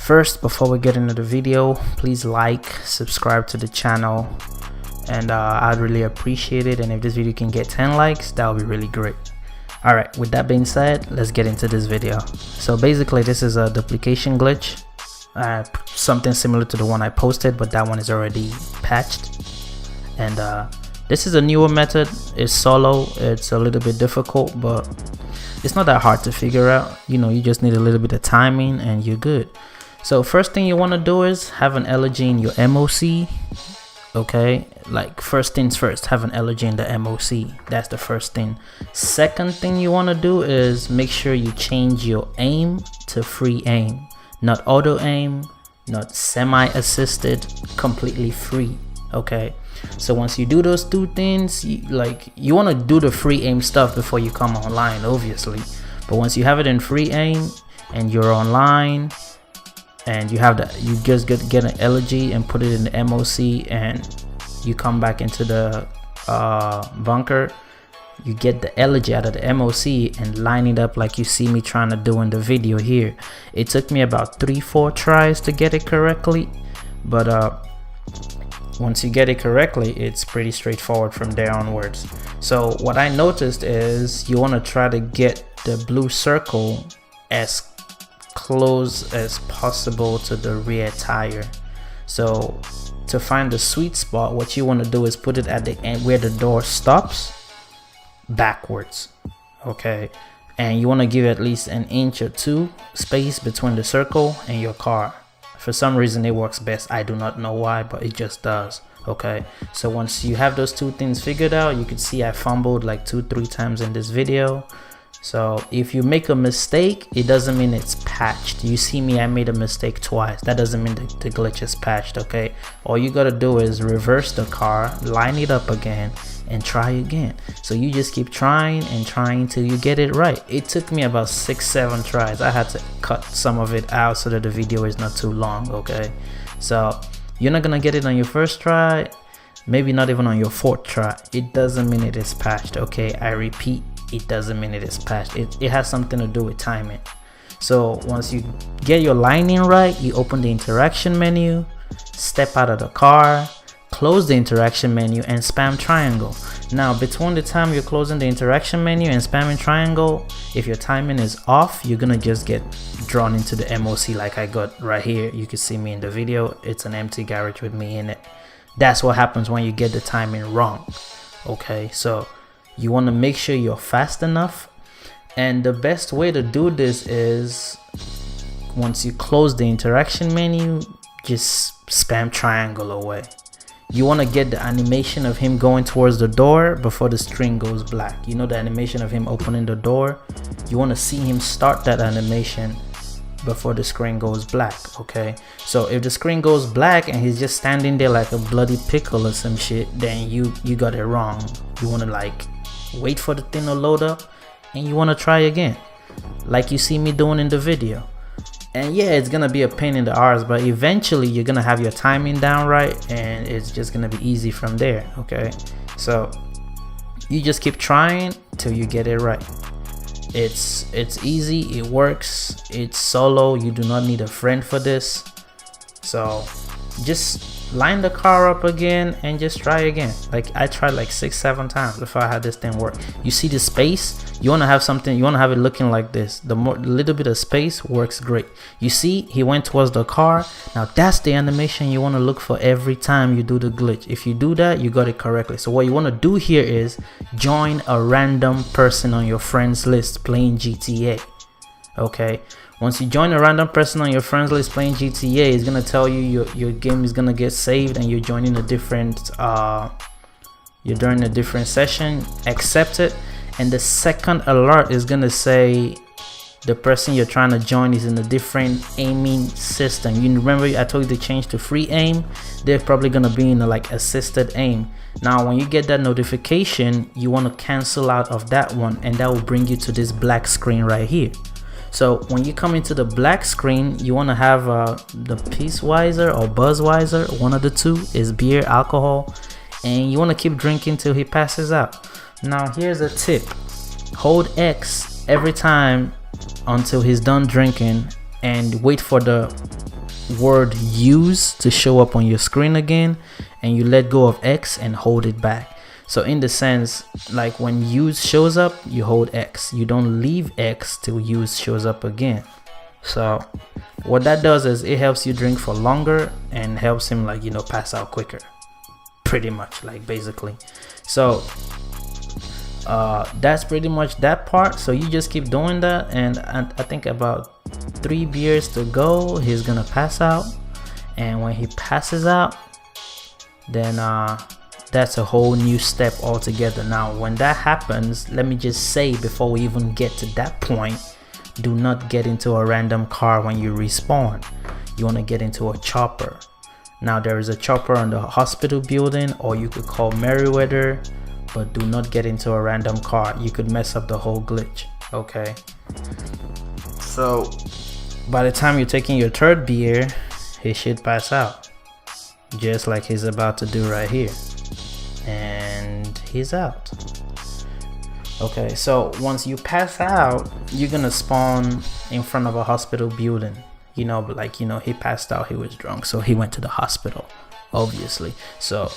First, before we get into the video, please like, subscribe to the channel, and I'd really appreciate it. And if this video can get 10 likes, that would be really great. Alright, with that being said, let's get into this video. So basically this is a duplication glitch, something similar to the one I posted, but that one is already patched. And this is a newer method. It's solo. It's a little bit difficult, but it's not that hard to figure out. You know, you just need a little bit of timing and you're good. So first thing you want to do is have an elegy in your MOC. Okay, like first things first, have an elegy in the MOC. That's the first thing. Second thing you want to do is make sure you change your aim to free aim, not auto aim, not semi-assisted, completely free. Okay, so once you do those two things, you want to do the free aim stuff before you come online, obviously. But once you have it in free aim and you're online, and you have that, you just get an elegy and put it in the MOC, and you come back into the bunker, you get the elegy out of the MOC and line it up like you see me trying to do in the video here. It took me about 3-4 tries to get it correctly, but once you get it correctly, it's pretty straightforward from there onwards. So what I noticed is you want to try to get the blue circle as close as possible to the rear tire. So to find the sweet spot, what you want to do is put it at the end where the door stops, backwards. Okay, and you want to give at least 1 inch or 2 space between the circle and your car. For some reason it works best. I do not know why, but it just does. Okay, so once you have those two things figured out, you can see I fumbled like 2-3 times in this video. So if you make a mistake, it doesn't mean it's patched. You see me, I made a mistake twice. That doesn't mean the glitch is patched. Okay, all you gotta do is reverse the car, line it up again, and try again. So you just keep trying and trying till you get it right. It took me about 6-7 tries. I had to cut some of it out so that the video is not too long. Okay, so you're not gonna get it on your first try, maybe not even on your 4th try. It doesn't mean it is patched. Okay, I repeat, it doesn't mean it is patched. It has something to do with timing. So once you get your lining right, you open the interaction menu, step out of the car, close the interaction menu, and spam triangle. Now between the time you're closing the interaction menu and spamming triangle, if your timing is off, you're gonna just get drawn into the MOC like I got right here. You can see me in the video. It's an empty garage with me in it. That's what happens when you get the timing wrong. Okay, so you want to make sure you're fast enough, and the best way to do this is once you close the interaction menu, just spam triangle away. You want to get the animation of him going towards the door before the screen goes black. You know, the animation of him opening the door, you want to see him start that animation before the screen goes black. Okay, so if the screen goes black and he's just standing there like a bloody pickle or some shit, then you got it wrong. You want to like wait for the thing to load up and you want to try again like you see me doing in the video. And yeah, it's gonna be a pain in the arse, but eventually you're gonna have your timing down right and it's just gonna be easy from there. Okay, so you just keep trying till you get it right. It's easy, it works, it's solo. You do not need a friend for this. So just line the car up again and just try again. Like I tried like 6-7 times before I had this thing work. You see the space, you want to have something, you want to have it looking like this. The little bit of space works great. You see he went towards the car. Now that's the animation you want to look for every time you do the glitch. If you do that, you got it correctly. So what you want to do here is join a random person on your friends list playing GTA. Okay, once you join a random person on your friends list playing GTA, it's gonna tell you your game is gonna get saved and you're joining a different session. Accept it, and the second alert is gonna say the person you're trying to join is in a different aiming system. You remember I told you to change to free aim? They're probably gonna be in a like assisted aim. Now when you get that notification, you want to cancel out of that one, and that will bring you to this black screen right here. So when you come into the black screen, you want to have the pisswiser or buzzwiser, one of the two is beer, alcohol, and you want to keep drinking till he passes out. Now here's a tip: hold X every time until he's done drinking and wait for the word use to show up on your screen again, and you let go of X and hold it back. So in the sense, like when use shows up, you hold X. You don't leave X till use shows up again. So what that does is it helps you drink for longer and helps him, like, you know, pass out quicker, pretty much, like, basically. So that's pretty much that part. So you just keep doing that, and I think about 3 beers to go, he's gonna pass out. And when he passes out, then that's a whole new step altogether. Now when that happens, let me just say before we even get to that point, do not get into a random car when you respawn. You want to get into a chopper. Now there is a chopper on the hospital building, or you could call Merriweather, but do not get into a random car. You could mess up the whole glitch. Okay, so by the time you're taking your 3rd beer, he should pass out, just like he's about to do right here, and he's out. Okay, so once you pass out, you're gonna spawn in front of a hospital building, you know, but like, you know, he passed out, he was drunk, so he went to the hospital, obviously. So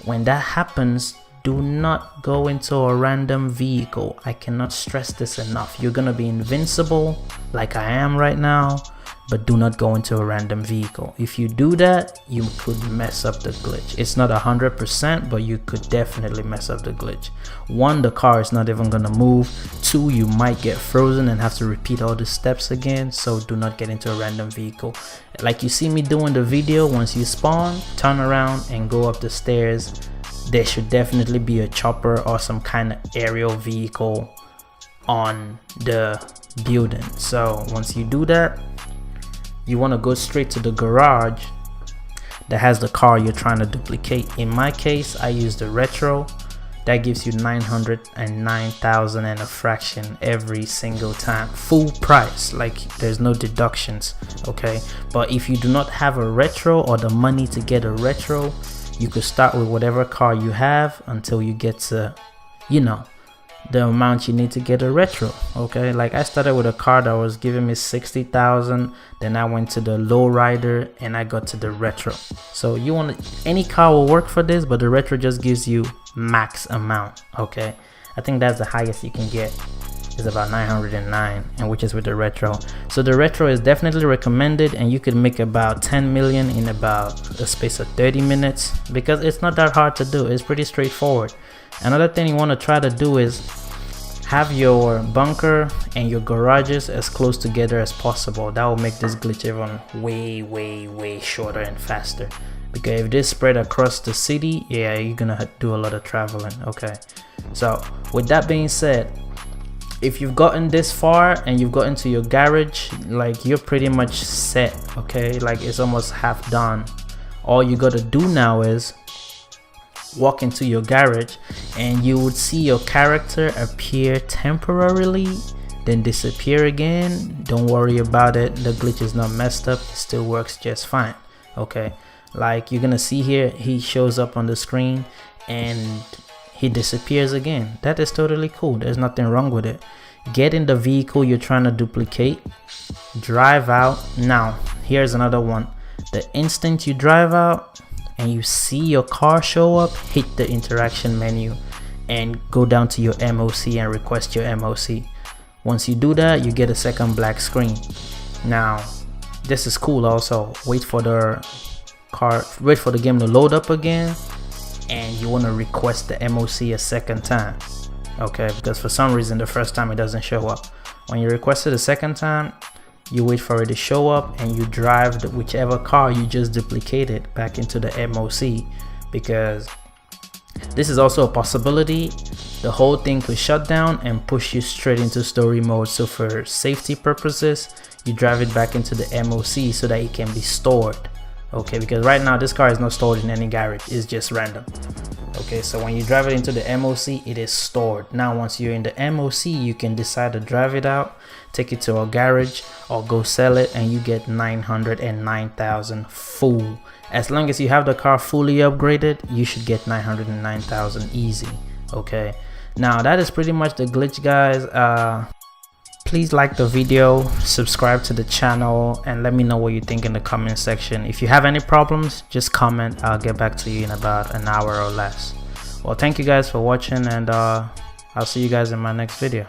when that happens, do not go into a random vehicle. I cannot stress this enough. You're gonna be invincible like I am right now, but do not go into a random vehicle. If you do that, you could mess up the glitch. It's not 100%, but you could definitely mess up the glitch. 1, the car is not even gonna move. 2, you might get frozen and have to repeat all the steps again. So do not get into a random vehicle. Like you see me doing the video, once you spawn, turn around and go up the stairs. There should definitely be a chopper or some kind of aerial vehicle on the building. So once you do that, you want to go straight to the garage that has the car you're trying to duplicate. In my case, I use the retro. That gives you 909,000 and a fraction every single time, full price, like there's no deductions. Okay, but if you do not have a retro or the money to get a retro, you could start with whatever car you have until you get to, you know, the amount you need to get a retro. Okay, like I started with a car that was giving me 60,000, then I went to the low rider and I got to the retro. So you want any car will work for this, but the retro just gives you max amount. Okay, I think that's the highest you can get, is about 909, and which is with the retro. So the retro is definitely recommended, and you could make about 10 million in about a space of 30 minutes, because it's not that hard to do. It's pretty straightforward. Another thing you want to try to do is have your bunker and your garages as close together as possible. That will make this glitch even way shorter and faster, because if this spread across the city, yeah, you're gonna do a lot of traveling. Okay, so with that being said, if you've gotten this far and you've gotten to your garage, like you're pretty much set. Okay, like it's almost half done. All you gotta do now is walk into your garage, and you would see your character appear temporarily, then disappear again. Don't worry about it, the glitch is not messed up, it still works just fine. Okay, like you're gonna see here, he shows up on the screen and he disappears again. That is totally cool, there's nothing wrong with it. Get in the vehicle you're trying to duplicate, drive out. Now here's another one. The instant you drive out and you see your car show up, hit the interaction menu and go down to your MOC and request your MOC. Once you do that, you get a second black screen. Now this is cool also. Wait for the game to load up again, and you want to request the MOC a second time. Okay, because for some reason the first time it doesn't show up. When you request it a second time, you wait for it to show up and you drive whichever car you just duplicated back into the MOC, because this is also a possibility. The whole thing could shut down and push you straight into story mode. So for safety purposes, you drive it back into the MOC so that it can be stored. Okay, because right now this car is not stored in any garage, it's just random. Okay, so when you drive it into the MOC, it is stored. Now once you're in the MOC, you can decide to drive it out, take it to a garage, or go sell it, and you get 909,000 full. As long as you have the car fully upgraded, you should get 909,000 easy. Okay, now that is pretty much the glitch, guys. Please like the video, subscribe to the channel, and let me know what you think in the comment section. If you have any problems, just comment. I'll get back to you in about an hour or less. Well, thank you guys for watching, and I'll see you guys in my next video.